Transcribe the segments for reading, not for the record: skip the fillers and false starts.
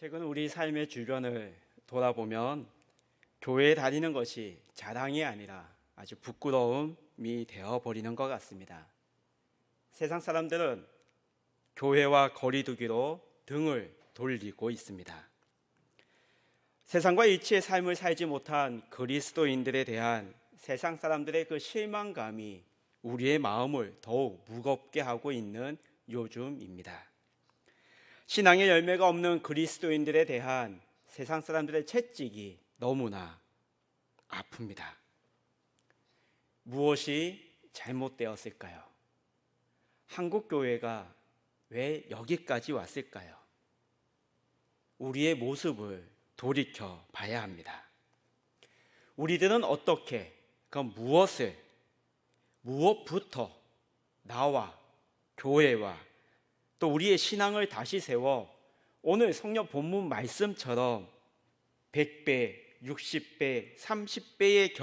최근 우리 삶의 주변을 돌아보면 교회에 다니는 것이 자랑이 아니라 아주 부끄러움이 되어버리는 것 같습니다. 세상 사람들은 교회와 거리두기로 등을 돌리고 있습니다. 세상과 일치의 삶을 살지 못한 그리스도인들에 대한 세상 사람들의 그 실망감이 우리의 마음을 더욱 무겁게 하고 있는 요즘입니다. 신앙의 열매가 없는 그리스도인들에 대한 세상 사람들의 채찍이 너무나 아픕니다. 무엇이 잘못되었을까요? 한국 교회가 왜 여기까지 왔을까요? 우리의 모습을 돌이켜 봐야 합니다. 우리들은 어떻게, 무엇부터 나와 교회와 또 우리의 신앙을 다시 세워 오늘 성경 본문 말씀처럼 100배, 60배, 30배의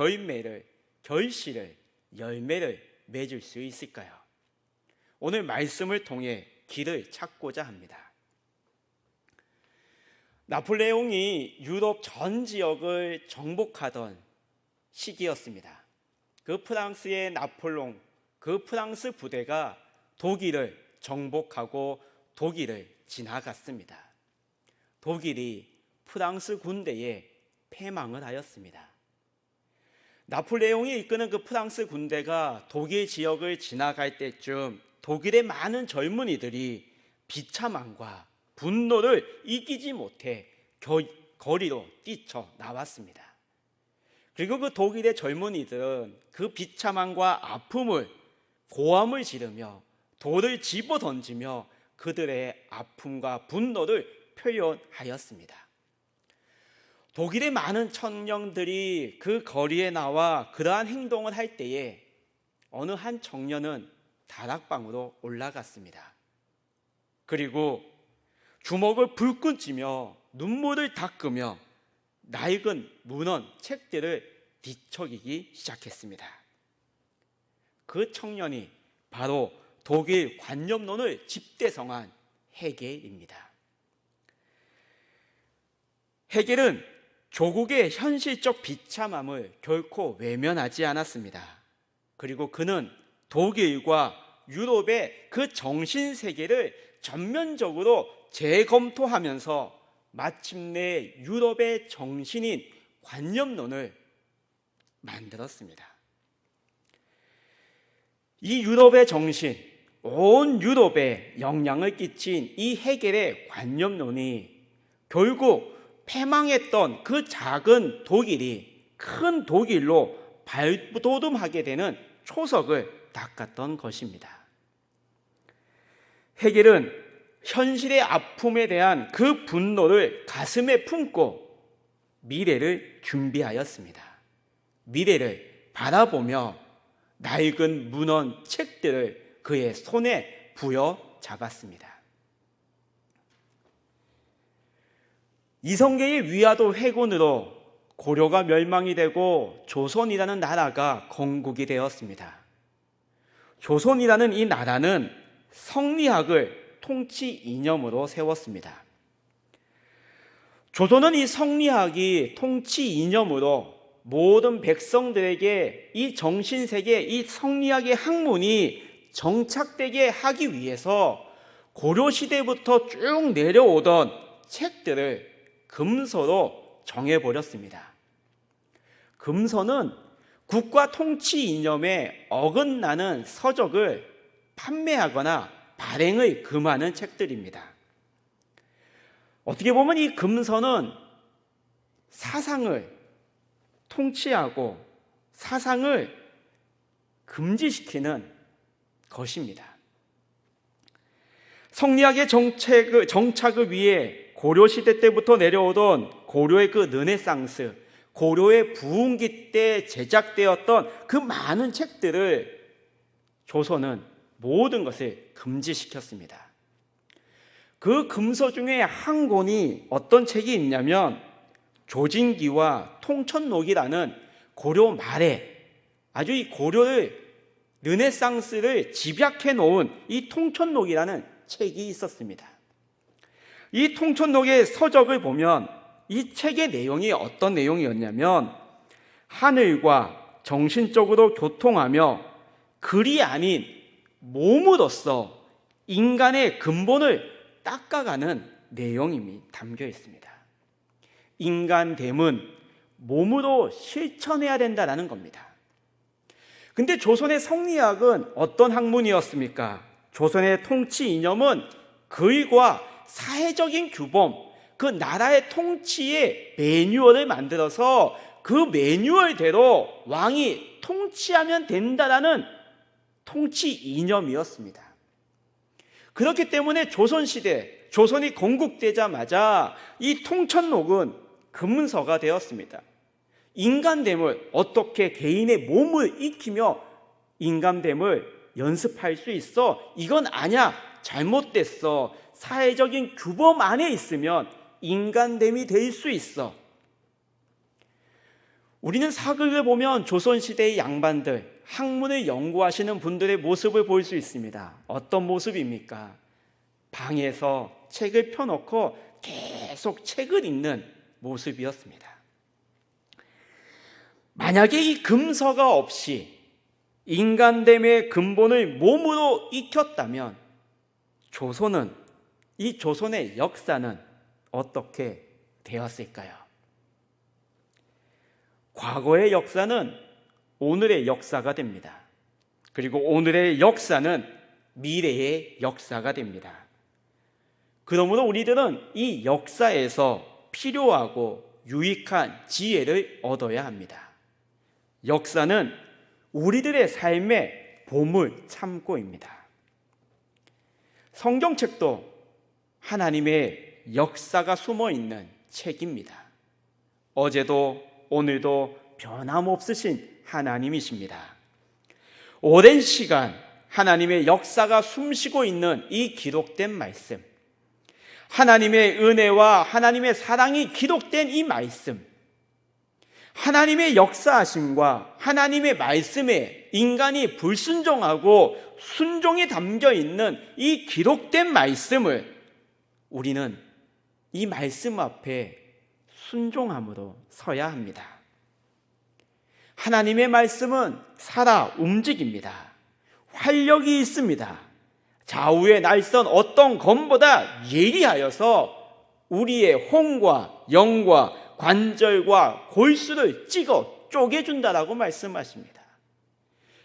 열매를 맺을 수 있을까요? 오늘 말씀을 통해 길을 찾고자 합니다. 나폴레옹이 유럽 전 지역을 정복하던 시기였습니다. 그 프랑스의 나폴레옹, 그 프랑스 부대가 독일을 정복하고 독일을 지나갔습니다. 독일이 프랑스 군대에 패망을 하였습니다. 나폴레옹이 이끄는 그 프랑스 군대가 독일 지역을 지나갈 때쯤 독일의 많은 젊은이들이 비참함과 분노를 이기지 못해 거리로 뛰쳐나왔습니다. 그리고 그 독일의 젊은이들은 그 비참함과 아픔을 고함을 지르며 돌을 집어던지며 그들의 아픔과 분노를 표현하였습니다. 독일의 많은 청년들이 그 거리에 나와 그러한 행동을 할 때에 어느 한 청년은 다락방으로 올라갔습니다. 그리고 주먹을 불끈 쥐며 눈물을 닦으며 낡은 문헌 책들을 뒤척이기 시작했습니다. 그 청년이 바로 독일 관념론을 집대성한 헤겔입니다. 헤겔은 조국의 현실적 비참함을 결코 외면하지 않았습니다. 그리고 그는 독일과 유럽의 그 정신세계를 전면적으로 재검토하면서 마침내 유럽의 정신인 관념론을 만들었습니다. 이 유럽의 정신, 온 유럽에 영향을 끼친 이 헤겔의 관념론이 결국 패망했던 그 작은 독일이 큰 독일로 발돋움하게 되는 초석을 닦았던 것입니다. 헤겔은 현실의 아픔에 대한 그 분노를 가슴에 품고 미래를 준비하였습니다. 미래를 바라보며 낡은 문헌 책들을 그의 손에 부여잡았습니다. 이성계의 위화도 회군으로 고려가 멸망이 되고 조선이라는 나라가 건국이 되었습니다. 조선이라는 이 나라는 성리학을 통치 이념으로 세웠습니다. 조선은 이 성리학이 통치 이념으로 모든 백성들에게 이 정신세계, 이 성리학의 학문이 정착되게 하기 위해서 고려시대부터 쭉 내려오던 책들을 금서로 정해버렸습니다. 금서는 국가 통치 이념에 어긋나는 서적을 판매하거나 발행을 금하는 책들입니다. 어떻게 보면 이 금서는 사상을 통치하고 사상을 금지시키는 것입니다. 성리학의 정착을 위해 고려시대 때부터 내려오던 고려의 그 르네상스, 고려의 부흥기 때 제작되었던 그 많은 책들을 조선은 모든 것을 금지시켰습니다. 그 금서 중에 한 권이 어떤 책이 있냐면 조진기와 통천록이라는 고려 말에 아주 이 고려를 르네상스를 집약해 놓은 이 통천록이라는 책이 있었습니다. 이 통천록의 서적을 보면 이 책의 내용이 어떤 내용이었냐면, 하늘과 정신적으로 교통하며 글이 아닌 몸으로서 인간의 근본을 닦아가는 내용이 담겨 있습니다. 인간됨은 몸으로 실천해야 된다는 겁니다. 근데 조선의 성리학은 어떤 학문이었습니까? 조선의 통치 이념은 글과 사회적인 규범, 그 나라의 통치의 매뉴얼을 만들어서 그 매뉴얼대로 왕이 통치하면 된다라는 통치 이념이었습니다. 그렇기 때문에 조선시대, 조선이 건국되자마자 이 통천록은 금문서가 되었습니다. 인간됨을 어떻게 개인의 몸을 익히며 인간됨을 연습할 수 있어? 이건 아니야, 잘못됐어. 사회적인 규범 안에 있으면 인간됨이 될 수 있어. 우리는 사극을 보면 조선시대의 양반들, 학문을 연구하시는 분들의 모습을 볼 수 있습니다. 어떤 모습입니까? 방에서 책을 펴놓고 계속 책을 읽는 모습이었습니다. 만약에 이 금서가 없이 인간됨의 근본을 몸으로 익혔다면 이 조선의 역사는 어떻게 되었을까요? 과거의 역사는 오늘의 역사가 됩니다. 그리고 오늘의 역사는 미래의 역사가 됩니다. 그러므로 우리들은 이 역사에서 필요하고 유익한 지혜를 얻어야 합니다. 역사는 우리들의 삶의 보물 창고입니다. 성경책도 하나님의 역사가 숨어 있는 책입니다. 어제도 오늘도 변함없으신 하나님이십니다. 오랜 시간 하나님의 역사가 숨쉬고 있는 이 기록된 말씀, 하나님의 은혜와 하나님의 사랑이 기록된 이 말씀, 하나님의 역사하심과 하나님의 말씀에 인간이 불순종하고 순종이 담겨 있는 이 기록된 말씀을 우리는 이 말씀 앞에 순종함으로 서야 합니다. 하나님의 말씀은 살아 움직입니다. 활력이 있습니다. 좌우의 날선 어떤 검보다 예리하여서 우리의 혼과 영과 관절과 골수를 찍어 쪼개준다라고 말씀하십니다.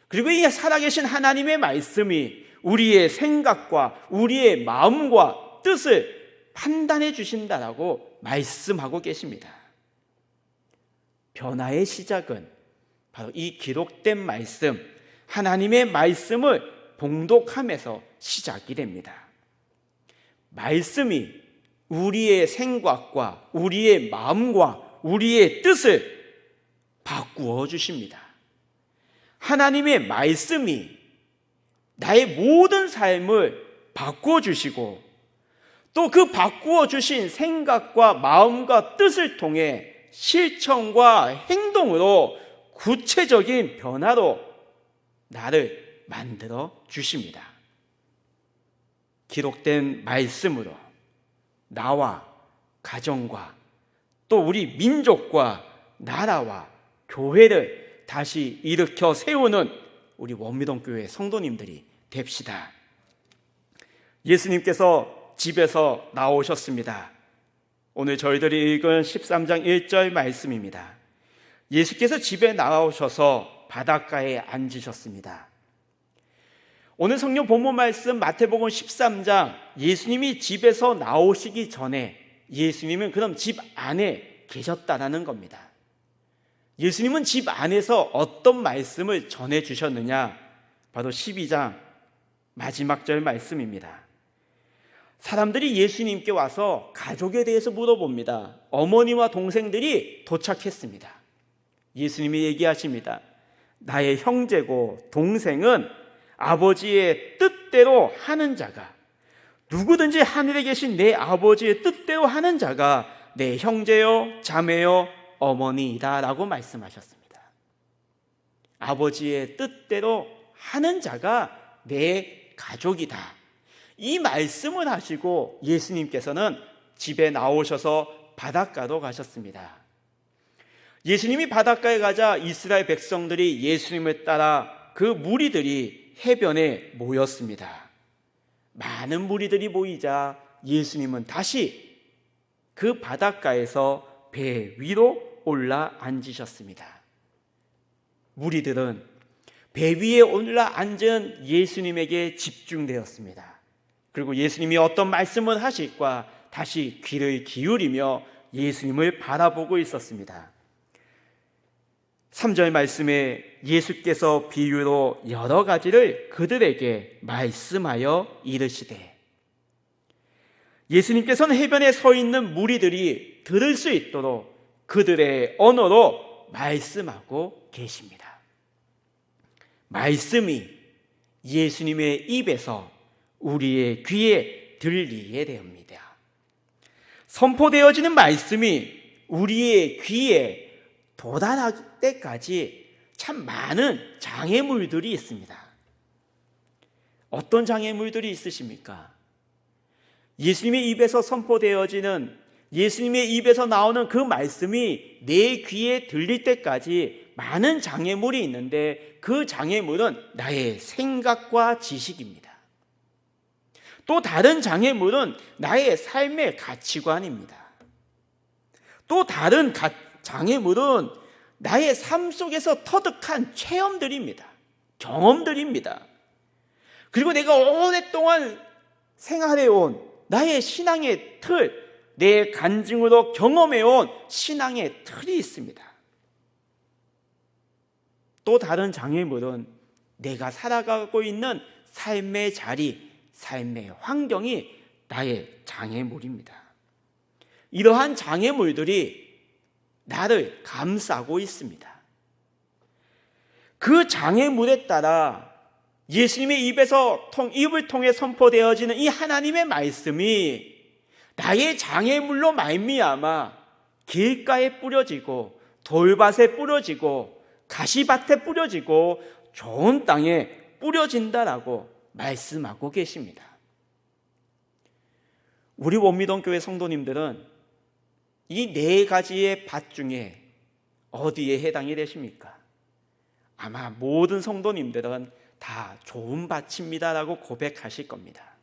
그리고 이 살아계신 하나님의 말씀이 우리의 생각과 우리의 마음과 뜻을 판단해 주신다라고 말씀하고 계십니다. 변화의 시작은 바로 이 기록된 말씀, 하나님의 말씀을 봉독함에서 시작이 됩니다. 말씀이 우리의 생각과 우리의 마음과 우리의 뜻을 바꾸어 주십니다. 하나님의 말씀이 나의 모든 삶을 바꾸어 주시고 또 그 바꾸어 주신 생각과 마음과 뜻을 통해 실천과 행동으로 구체적인 변화로 나를 만들어 주십니다. 기록된 말씀으로 나와 가정과 또 우리 민족과 나라와 교회를 다시 일으켜 세우는 우리 원미동교회 성도님들이 됩시다. 예수님께서 집에서 나오셨습니다. 오늘 저희들이 읽은 13장 1절 말씀입니다. 예수께서 집에 나오셔서 바닷가에 앉으셨습니다. 오늘 성경 본문 말씀 마태복음 13장, 예수님이 집에서 나오시기 전에 예수님은 그럼 집 안에 계셨다라는 겁니다. 예수님은 집 안에서 어떤 말씀을 전해주셨느냐? 바로 12장 마지막 절 말씀입니다. 사람들이 예수님께 와서 가족에 대해서 물어봅니다. 어머니와 동생들이 도착했습니다. 예수님이 얘기하십니다. 나의 형제고 동생은 아버지의 뜻대로 하는 자가, 누구든지 하늘에 계신 내 아버지의 뜻대로 하는 자가 내 형제요 자매요 어머니이다 라고 말씀하셨습니다. 아버지의 뜻대로 하는 자가 내 가족이다. 이 말씀을 하시고 예수님께서는 집에 나오셔서 바닷가로 가셨습니다. 예수님이 바닷가에 가자 이스라엘 백성들이 예수님을 따라 그 무리들이 해변에 모였습니다. 많은 무리들이 모이자 예수님은 다시 그 바닷가에서 배 위로 올라 앉으셨습니다. 무리들은 배 위에 올라 앉은 예수님에게 집중되었습니다. 그리고 예수님이 어떤 말씀을 하실까 다시 귀를 기울이며 예수님을 바라보고 있었습니다. 3절 말씀에 예수께서 비유로 여러 가지를 그들에게 말씀하여 이르시되, 예수님께서는 해변에 서 있는 무리들이 들을 수 있도록 그들의 언어로 말씀하고 계십니다. 말씀이 예수님의 입에서 우리의 귀에 들리게 됩니다. 선포되어지는 말씀이 우리의 귀에 도달할 때까지 참 많은 장애물들이 있습니다. 어떤 장애물들이 있으십니까? 예수님의 입에서 선포되어지는, 예수님의 입에서 나오는 그 말씀이 내 귀에 들릴 때까지 많은 장애물이 있는데, 그 장애물은 나의 생각과 지식입니다. 또 다른 장애물은 나의 삶의 가치관입니다. 또 다른 장애물은 나의 삶 속에서 터득한 체험들입니다. 경험들입니다. 그리고 내가 오랫동안 생활해온 나의 신앙의 틀, 내 간증으로 경험해온 신앙의 틀이 있습니다. 또 다른 장애물은 내가 살아가고 있는 삶의 자리, 삶의 환경이 나의 장애물입니다. 이러한 장애물들이 나를 감싸고 있습니다. 그 장애물에 따라 예수님의 입을 통해 선포되어지는 이 하나님의 말씀이 나의 장애물로 말미암아 길가에 뿌려지고 돌밭에 뿌려지고 가시밭에 뿌려지고 좋은 땅에 뿌려진다라고 말씀하고 계십니다. 우리 원미동교회 성도님들은 이 네 가지의 밭 중에 어디에 해당이 되십니까? 아마 모든 성도님들은 다 좋은 밭입니다라고 고백하실 겁니다.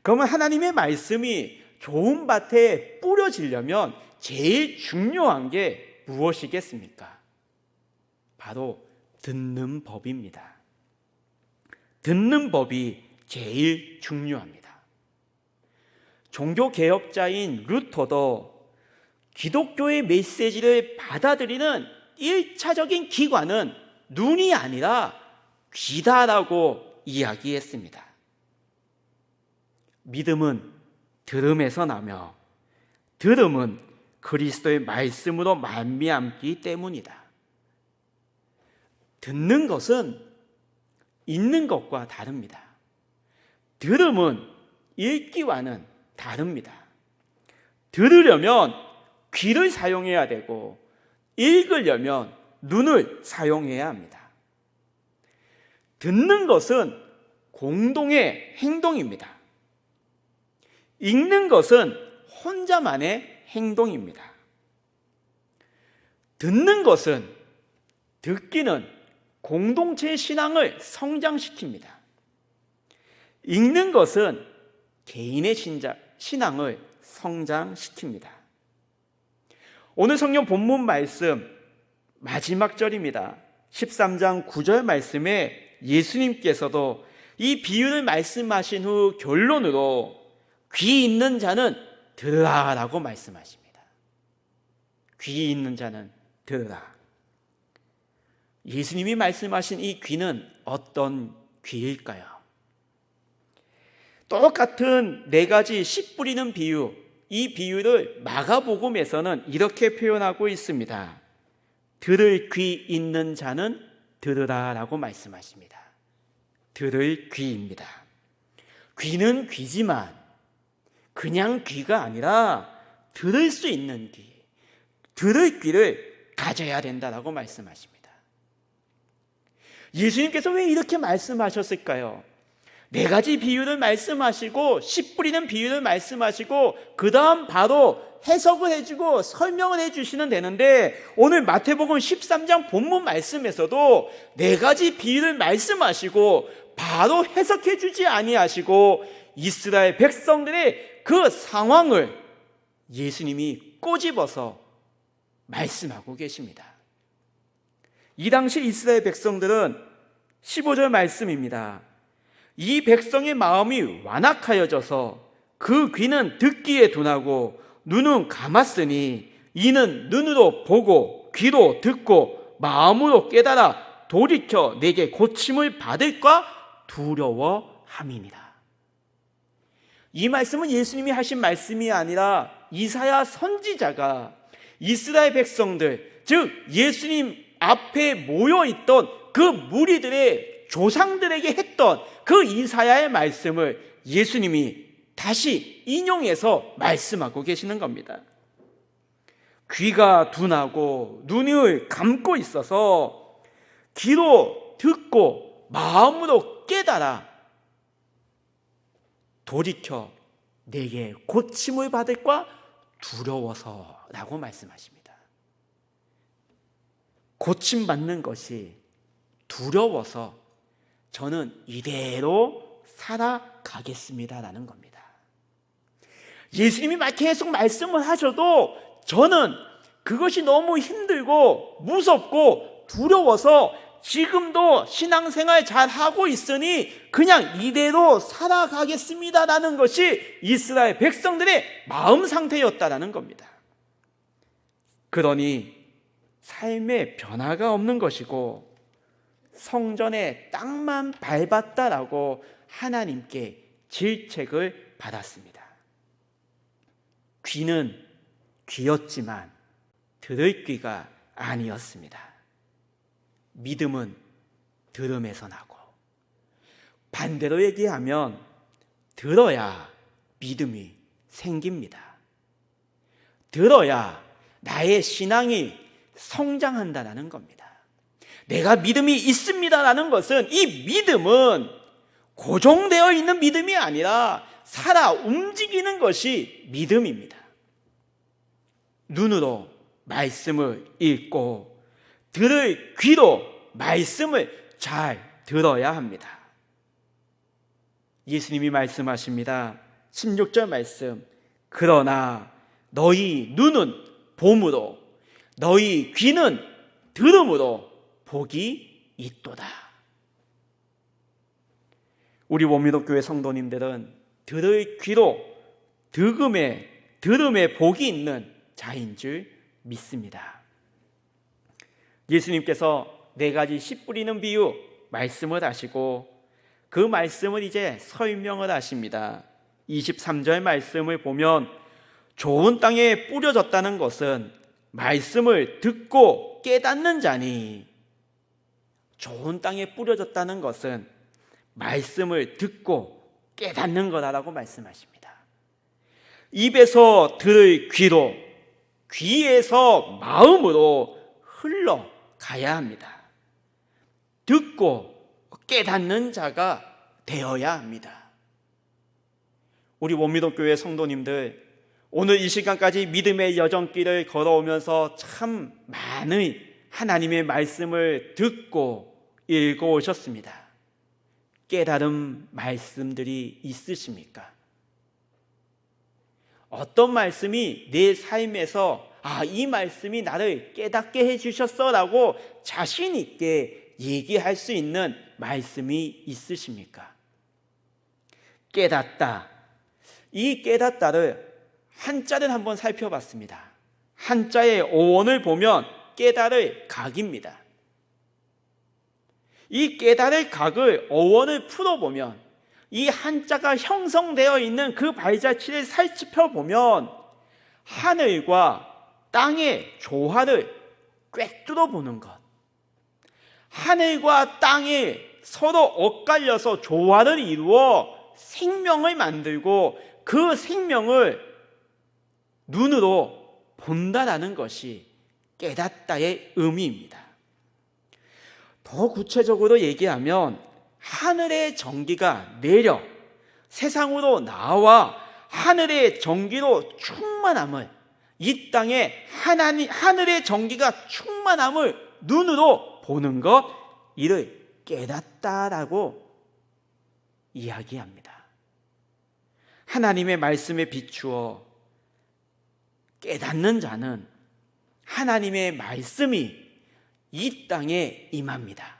그러면 하나님의 말씀이 좋은 밭에 뿌려지려면 제일 중요한 게 무엇이겠습니까? 바로 듣는 법입니다. 듣는 법이 제일 중요합니다. 종교개혁자인 루터도 기독교의 메시지를 받아들이는 1차적인 기관은 눈이 아니라 귀다라고 이야기했습니다. 믿음은 들음에서 나며 들음은 그리스도의 말씀으로 말미암기 때문이다. 듣는 것은 읽는 것과 다릅니다. 들음은 읽기와는 다릅니다. 들으려면 귀를 사용해야 되고 읽으려면 눈을 사용해야 합니다. 듣는 것은 공동의 행동입니다. 읽는 것은 혼자만의 행동입니다. 듣기는 공동체의 신앙을 성장시킵니다. 읽는 것은 개인의 신앙을 성장시킵니다. 오늘 성경 본문 말씀 마지막 절입니다. 13장 9절 말씀에 예수님께서도 이 비유를 말씀하신 후 결론으로 귀 있는 자는 들으라 라고 말씀하십니다. 귀 있는 자는 들으라. 예수님이 말씀하신 이 귀는 어떤 귀일까요? 똑같은 네 가지 씨 뿌리는 비유, 이 비유를 마가복음에서는 이렇게 표현하고 있습니다. 들을 귀 있는 자는 들으라 라고 말씀하십니다. 들을 귀입니다. 귀는 귀지만 그냥 귀가 아니라 들을 수 있는 귀, 들을 귀를 가져야 된다라고 말씀하십니다. 예수님께서 왜 이렇게 말씀하셨을까요? 네 가지 비유를 말씀하시고 씨 뿌리는 비유를 말씀하시고 그 다음 바로 해석을 해주고 설명을 해주시면 되는데, 오늘 마태복음 13장 본문 말씀에서도 네 가지 비유를 말씀하시고 바로 해석해 주지 아니하시고 이스라엘 백성들의 그 상황을 예수님이 꼬집어서 말씀하고 계십니다. 이 당시 이스라엘 백성들은 15절 말씀입니다. 이 백성의 마음이 완악하여져서 그 귀는 듣기에 둔하고 눈은 감았으니 이는 눈으로 보고 귀로 듣고 마음으로 깨달아 돌이켜 내게 고침을 받을까 두려워함이니라. 이 말씀은 예수님이 하신 말씀이 아니라 이사야 선지자가 이스라엘 백성들, 즉 예수님 앞에 모여있던 그 무리들의 조상들에게 했던 그 이사야의 말씀을 예수님이 다시 인용해서 말씀하고 계시는 겁니다. 귀가 둔하고 눈을 감고 있어서 귀로 듣고 마음으로 깨달아 돌이켜 내게 고침을 받을까 두려워서라고 말씀하십니다. 고침받는 것이 두려워서 저는 이대로 살아가겠습니다라는 겁니다. 예수님이 계속 말씀을 하셔도 저는 그것이 너무 힘들고 무섭고 두려워서 지금도 신앙생활 잘하고 있으니 그냥 이대로 살아가겠습니다라는 것이 이스라엘 백성들의 마음 상태였다라는 겁니다. 그러니 삶에 변화가 없는 것이고 성전에 땅만 밟았다라고 하나님께 질책을 받았습니다. 귀는 귀였지만 들을 귀가 아니었습니다. 믿음은 들음에서 나고, 반대로 얘기하면 들어야 믿음이 생깁니다. 들어야 나의 신앙이 성장한다는 겁니다. 내가 믿음이 있습니다라는 것은, 이 믿음은 고정되어 있는 믿음이 아니라 살아 움직이는 것이 믿음입니다. 눈으로 말씀을 읽고 들을 귀로 말씀을 잘 들어야 합니다. 예수님이 말씀하십니다. 16절 말씀, 그러나 너희 눈은 봄으로 너희 귀는 들음으로 복이 있도다. 우리 원미도교회 성도님들은 들을 귀로 들음에 복이 있는 자인 줄 믿습니다. 예수님께서 네 가지 씨 뿌리는 비유 말씀을 하시고 그 말씀을 이제 설명을 하십니다. 23절 말씀을 보면 좋은 땅에 뿌려졌다는 것은 말씀을 듣고 깨닫는 자니, 좋은 땅에 뿌려졌다는 것은 말씀을 듣고 깨닫는 거다라고 말씀하십니다. 입에서 들을 귀로, 귀에서 마음으로 흘러가야 합니다. 듣고 깨닫는 자가 되어야 합니다. 우리 원미도교회 성도님들, 오늘 이 시간까지 믿음의 여정길을 걸어오면서 참 많은 하나님의 말씀을 듣고 읽어오셨습니다. 깨달은 말씀들이 있으십니까? 어떤 말씀이 내 삶에서 이 말씀이 나를 깨닫게 해주셨어 라고 자신 있게 얘기할 수 있는 말씀이 있으십니까? 깨닫다. 이 깨닫다를 한자를 한번 살펴봤습니다. 한자의 어원을 보면 깨달을 각입니다. 이 깨달을 각을 어원을 풀어보면 이 한자가 형성되어 있는 그 발자취를 살펴보면 하늘과 땅의 조화를 꿰뚫어 보는 것, 하늘과 땅이 서로 엇갈려서 조화를 이루어 생명을 만들고 그 생명을 눈으로 본다라는 것이 깨닫다의 의미입니다. 더 구체적으로 얘기하면 하늘의 전기가 내려 세상으로 나와 하늘의 전기로 충만함을, 이 땅에 하늘의 전기가 충만함을 눈으로 보는 것, 이를 깨닫다라고 이야기합니다. 하나님의 말씀에 비추어 깨닫는 자는 하나님의 말씀이 이 땅에 임합니다.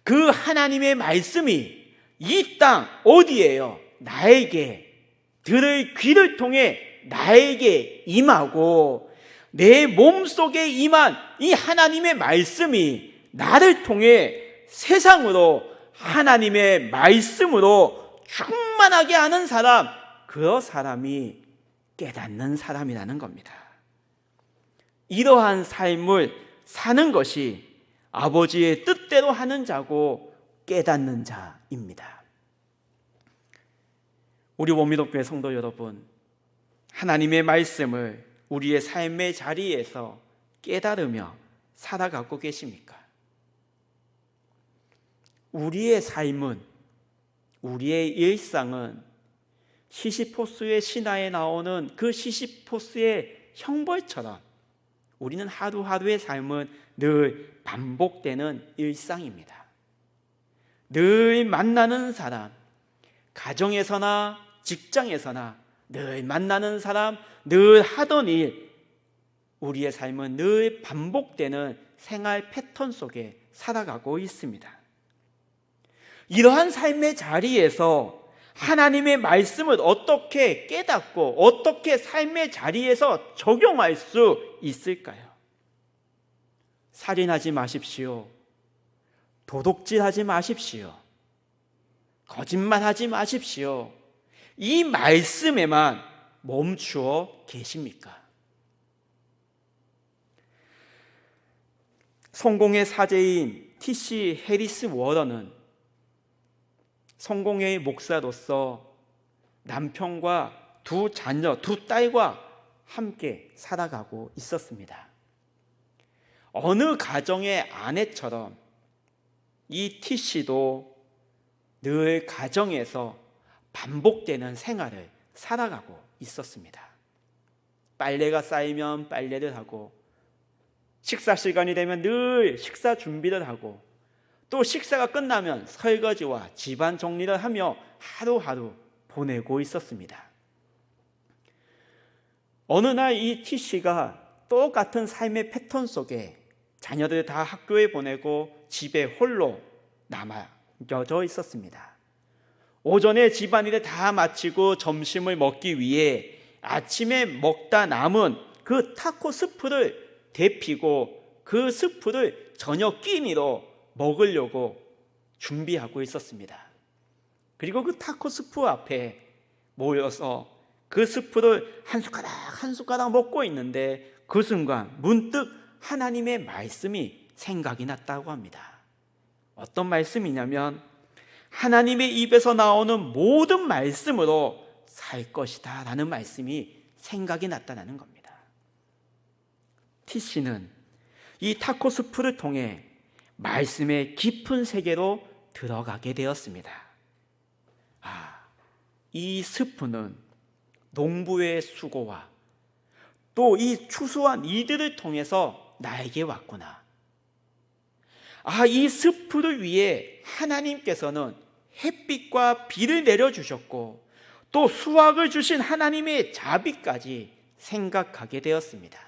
그 하나님의 말씀이 이 땅 어디에요? 나에게, 들을 귀를 통해 나에게 임하고, 내 몸속에 임한 이 하나님의 말씀이 나를 통해 세상으로 하나님의 말씀으로 충만하게 하는 사람, 그 사람이 깨닫는 사람이라는 겁니다. 이러한 삶을 사는 것이 아버지의 뜻대로 하는 자고 깨닫는 자입니다. 우리 원미독교회 성도 여러분, 하나님의 말씀을 우리의 삶의 자리에서 깨달으며 살아가고 계십니까? 우리의 삶은, 우리의 일상은 시시포스의 신화에 나오는 그 시시포스의 형벌처럼 우리는 하루하루의 삶은 늘 반복되는 일상입니다. 늘 만나는 사람, 가정에서나 직장에서나 늘 만나는 사람, 늘 하던 일, 우리의 삶은 늘 반복되는 생활 패턴 속에 살아가고 있습니다. 이러한 삶의 자리에서 하나님의 말씀을 어떻게 깨닫고 어떻게 삶의 자리에서 적용할 수 있을까요? 살인하지 마십시오. 도둑질하지 마십시오. 거짓말하지 마십시오. 이 말씀에만 멈추어 계십니까? 성공의 사제인 T.C. 해리스 워런은 성공의 목사로서 남편과 두 자녀, 두 딸과 함께 살아가고 있었습니다. 어느 가정의 아내처럼 이 T.C.도 늘 가정에서 반복되는 생활을 살아가고 있었습니다. 빨래가 쌓이면 빨래를 하고, 식사 시간이 되면 늘 식사 준비를 하고, 또 식사가 끝나면 설거지와 집안 정리를 하며 하루하루 보내고 있었습니다. 어느 날 이 T씨가 똑같은 삶의 패턴 속에 자녀들 다 학교에 보내고 집에 홀로 남겨져 있었습니다. 오전에 집안일을 다 마치고 점심을 먹기 위해 아침에 먹다 남은 그 타코 스프를 데피고 그 스프를 저녁 끼니로 먹으려고 준비하고 있었습니다. 그리고 그 타코 스프 앞에 모여서 그 스프를 한 숟가락 한 숟가락 먹고 있는데 그 순간 문득 하나님의 말씀이 생각이 났다고 합니다. 어떤 말씀이냐면 하나님의 입에서 나오는 모든 말씀으로 살 것이다 라는 말씀이 생각이 났다는 겁니다. T씨는 이 타코 스프를 통해 말씀의 깊은 세계로 들어가게 되었습니다. 이 스프는 농부의 수고와 또 이 추수한 이들을 통해서 나에게 왔구나. 이 스프를 위해 하나님께서는 햇빛과 비를 내려주셨고 또 수확을 주신 하나님의 자비까지 생각하게 되었습니다.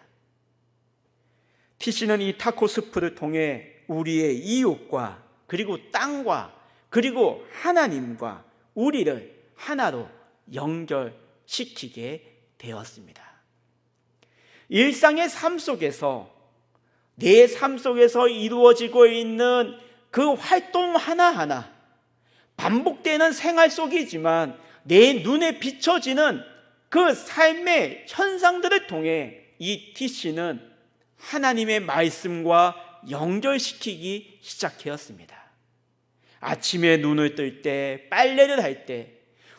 T씨는 이 타코 스프를 통해 우리의 이웃과 그리고 땅과 그리고 하나님과 우리를 하나로 연결시키게 되었습니다. 일상의 삶 속에서 내 삶 속에서 이루어지고 있는 그 활동 하나하나, 반복되는 생활 속이지만 내 눈에 비춰지는 그 삶의 현상들을 통해 이 T씨는 하나님의 말씀과 연결시키기 시작하였습니다. 아침에 눈을 뜰 때, 빨래를 할 때,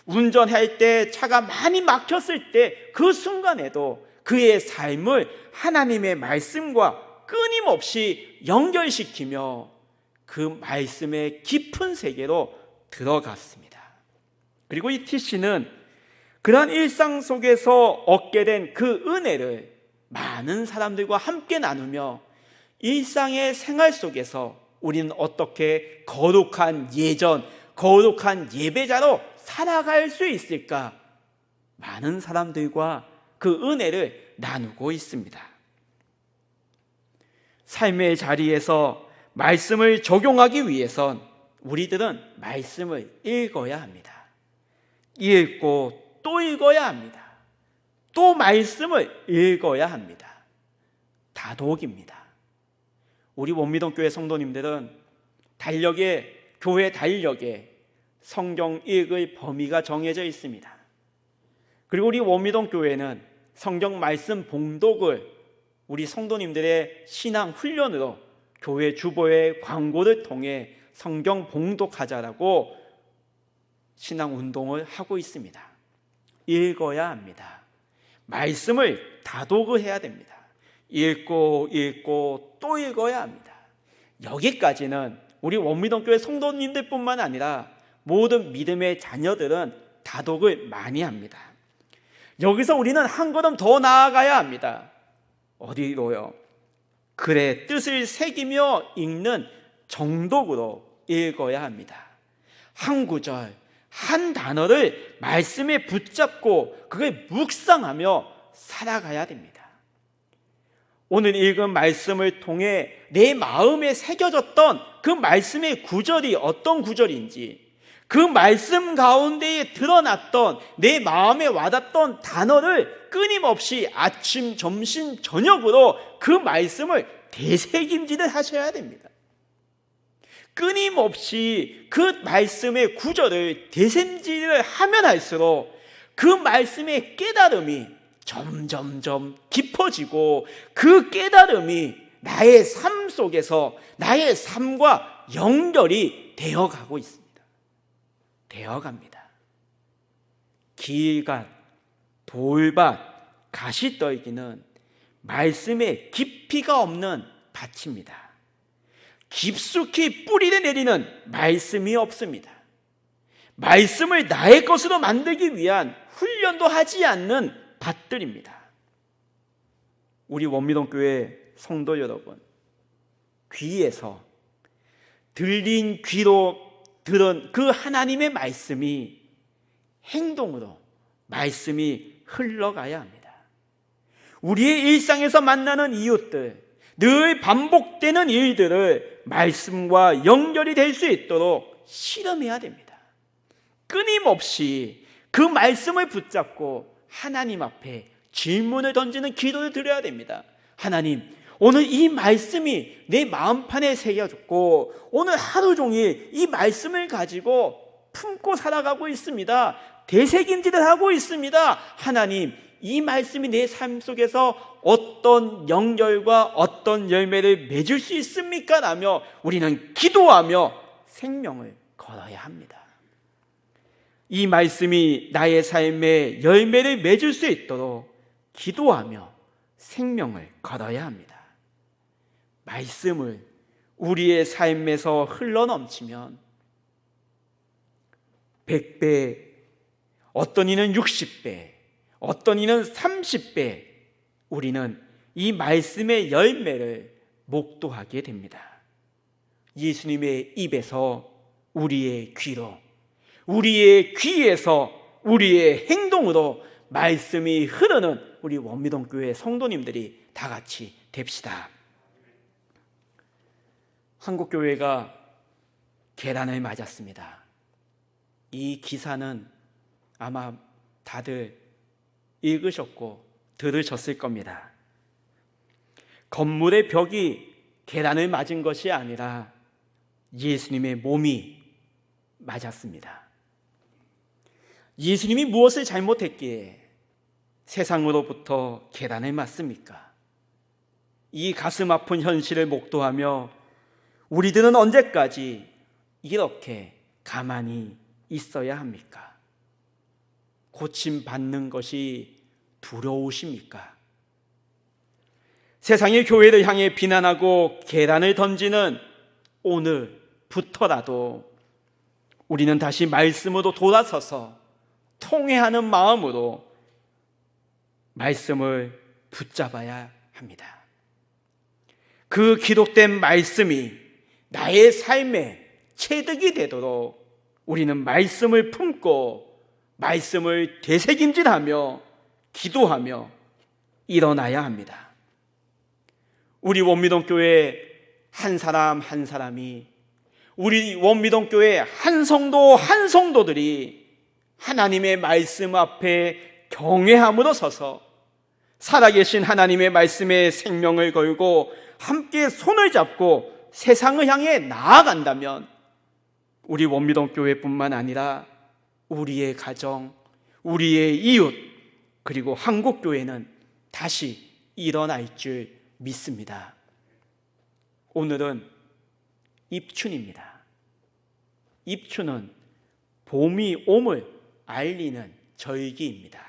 운전할 때, 차가 많이 막혔을 때 그 순간에도 그의 삶을 하나님의 말씀과 끊임없이 연결시키며 그 말씀의 깊은 세계로 들어갔습니다. 그리고 이 TC는 그러한 일상 속에서 얻게 된 그 은혜를 많은 사람들과 함께 나누며 일상의 생활 속에서 우리는 어떻게 거룩한 거룩한 예배자로 살아갈 수 있을까? 많은 사람들과 그 은혜를 나누고 있습니다. 삶의 자리에서 말씀을 적용하기 위해선 우리들은 말씀을 읽어야 합니다. 읽고 또 읽어야 합니다. 또 말씀을 읽어야 합니다. 다독입니다. 우리 원미동교회 성도님들은 교회 달력에 성경 읽을 범위가 정해져 있습니다. 그리고 우리 원미동교회는 성경 말씀 봉독을 우리 성도님들의 신앙 훈련으로 교회 주보의 광고를 통해 성경 봉독하자라고 신앙 운동을 하고 있습니다. 읽어야 합니다. 말씀을 다독을 해야 됩니다. 읽고 또 읽어야 합니다. 여기까지는 우리 원미동교회 성도님들뿐만 아니라 모든 믿음의 자녀들은 다독을 많이 합니다. 여기서 우리는 한 걸음 더 나아가야 합니다. 어디로요? 글의 뜻을 새기며 읽는 정독으로 읽어야 합니다. 한 구절, 한 단어를 말씀에 붙잡고 그걸 묵상하며 살아가야 됩니다. 오늘 읽은 말씀을 통해 내 마음에 새겨졌던 그 말씀의 구절이 어떤 구절인지, 그 말씀 가운데에 드러났던 내 마음에 와닿던 단어를 끊임없이 아침, 점심, 저녁으로 그 말씀을 되새김질을 하셔야 됩니다. 끊임없이 그 말씀의 구절을 되새김질을 하면 할수록 그 말씀의 깨달음이 점점점 깊어지고 그 깨달음이 나의 삶 속에서 나의 삶과 연결이 되어가고 있습니다. 되어갑니다. 길갓, 돌밭, 가시떨기는 말씀에 깊이가 없는 밭입니다. 깊숙이 뿌리를 내리는 말씀이 없습니다. 말씀을 나의 것으로 만들기 위한 훈련도 하지 않는 밭들입니다. 우리 원미동교회 성도 여러분, 귀에서 들린 귀로 들은 그 하나님의 말씀이 행동으로 말씀이 흘러가야 합니다. 우리의 일상에서 만나는 이웃들, 늘 반복되는 일들을 말씀과 연결이 될 수 있도록 실험해야 됩니다. 끊임없이 그 말씀을 붙잡고 하나님 앞에 질문을 던지는 기도를 드려야 됩니다. 하나님, 오늘 이 말씀이 내 마음판에 새겨졌고 오늘 하루 종일 이 말씀을 가지고 품고 살아가고 있습니다. 되새김질을 하고 있습니다. 하나님, 이 말씀이 내 삶 속에서 어떤 연결과 어떤 열매를 맺을 수 있습니까? 라며 우리는 기도하며 생명을 걸어야 합니다. 이 말씀이 나의 삶에 열매를 맺을 수 있도록 기도하며 생명을 걸어야 합니다. 말씀을 우리의 삶에서 흘러넘치면 100배, 어떤 이는 60배, 어떤 이는 30배 우리는 이 말씀의 열매를 목도하게 됩니다. 예수님의 입에서 우리의 귀로, 우리의 귀에서 우리의 행동으로 말씀이 흐르는 우리 원미동교회 성도님들이 다 같이 됩시다. 한국교회가 계란을 맞았습니다. 이 기사는 아마 다들 읽으셨고 들으셨을 겁니다. 건물의 벽이 계란을 맞은 것이 아니라 예수님의 몸이 맞았습니다. 예수님이 무엇을 잘못했기에 세상으로부터 계란을 맞습니까? 이 가슴 아픈 현실을 목도하며 우리들은 언제까지 이렇게 가만히 있어야 합니까? 고침받는 것이 두려우십니까? 세상의 교회를 향해 비난하고 계란을 던지는 오늘부터라도 우리는 다시 말씀으로 돌아서서 통회하는 마음으로 말씀을 붙잡아야 합니다. 그 기록된 말씀이 나의 삶의 체득이 되도록 우리는 말씀을 품고 말씀을 되새김질하며 기도하며 일어나야 합니다. 우리 원미동교회 한 사람 한 사람이, 우리 원미동교회 한 성도 한 성도들이 하나님의 말씀 앞에 경외함으로 서서 살아계신 하나님의 말씀에 생명을 걸고 함께 손을 잡고 세상을 향해 나아간다면 우리 원미동교회뿐만 아니라 우리의 가정, 우리의 이웃, 그리고 한국교회는 다시 일어날 줄 믿습니다. 오늘은 입춘입니다. 입춘은 봄이 옴을 알리는 절기입니다.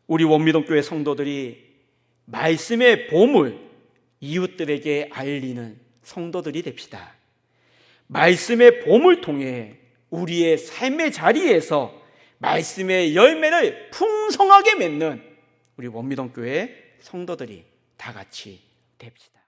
우리 원미동교회 성도들이 말씀의 봄을 이웃들에게 알리는 성도들이 됩시다. 말씀의 봄을 통해 우리의 삶의 자리에서 말씀의 열매를 풍성하게 맺는 우리 원미동교회 성도들이 다 같이 됩시다.